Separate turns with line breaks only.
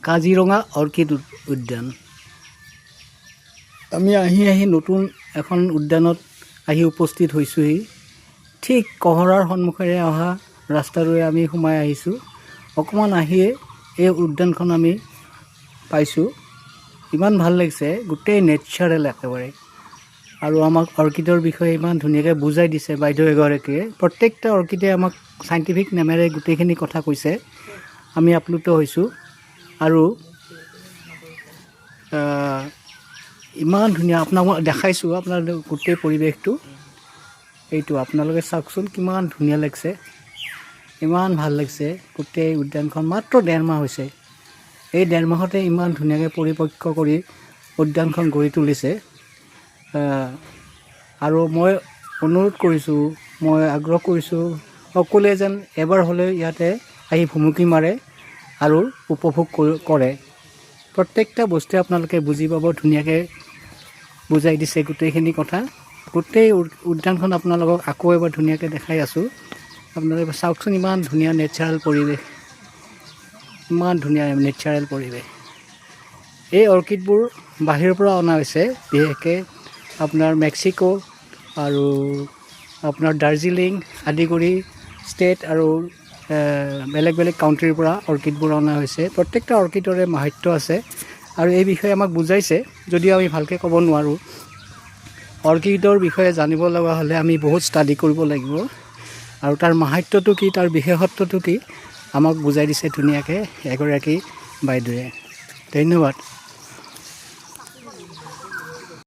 Kaziranga orchid উদ্যান। আমি আহি নতুন এখন উদ্যানত আহি উপস্থিত হৈছোঁহি। ঠিক কহৰাৰ সন্মুখেৰে অহা ৰাস্তাটোৰে আমি সোমাই আহিছোঁ। অকণমান আহিয়ে এই উদ্যানখন আমি পাইছোঁ। ইমান ভাল লাগিছে, গোটেই নেচাৰেল একেবাৰে। আৰু আমাক অৰ্কিডৰ বিষয়ে ইমান ধুনীয়াকৈ বুজাই দিছে বাইদেউ এগৰাকীয়ে। প্ৰত্যেকটা অৰ্কিডে আমাক চাইণ্টিফিক নেমেৰে গোটেইখিনি কথা কৈছে। আমি আপ্লুত হৈছোঁ। আৰু ইমান ধুনীয়া, আপোনাক মই দেখাইছোঁ আপোনালোকে গোটেই পৰিৱেশটো। এইটো আপোনালোকে চাওকচোন, কিমান ধুনীয়া লাগিছে, ইমান ভাল লাগিছে। গোটেই উদ্যানখন মাত্ৰ 1.5 মাহ হৈছে। এই 1.5 মাহতে ইমান ধুনীয়াকৈ পৰিপক্ক কৰি উদ্যানখন গঢ়ি তুলিছে। আৰু মই অনুৰোধ কৰিছোঁ, মই আগ্ৰহ কৰিছোঁ সকলোৱে যেন এবাৰ হ'লেও ইয়াতে আহি ভুমুকি মাৰে আৰু উপভোগ কৰে। প্ৰত্যেকটা বস্তুৱে আপোনালোকে বুজি পাব, ধুনীয়াকৈ বুজাই দিছে গোটেইখিনি কথা। গোটেই উদ্যানখন আপোনালোকক আকৌ এবাৰ ধুনীয়াকৈ দেখাই আছোঁ। আপোনালোকে চাওকচোন, ইমান ধুনীয়া নেচাৰেল পৰিৱেশ, ইমান ধুনীয়া নেচাৰেল পৰিৱেশ। এই অৰ্কিডবোৰ বাহিৰৰ পৰা অনা হৈছে, বিশেষকৈ আপোনাৰ মেক্সিকো আৰু আপোনাৰ দাৰ্জিলিং আদি কৰি ষ্টেট আৰু বেলেগ বেলেগ কাউণ্ট্ৰিৰ পৰা অৰ্কিডবোৰ অনা হৈছে। প্ৰত্যেকটা অৰ্কিডৰে মাহাত্য আছে আৰু এই বিষয়ে আমাক বুজাইছে, যদিও আমি ভালকৈ ক'ব নোৱাৰোঁ। অৰ্কিডৰ বিষয়ে জানিব লগা হ'লে আমি বহুত ষ্টাডি কৰিব লাগিব আৰু তাৰ মাহাত্যটো কি, তাৰ বিশেষত্বটো কি, আমাক বুজাই দিছে ধুনীয়াকৈ এগৰাকী বাইদেৱে। ধন্যবাদ।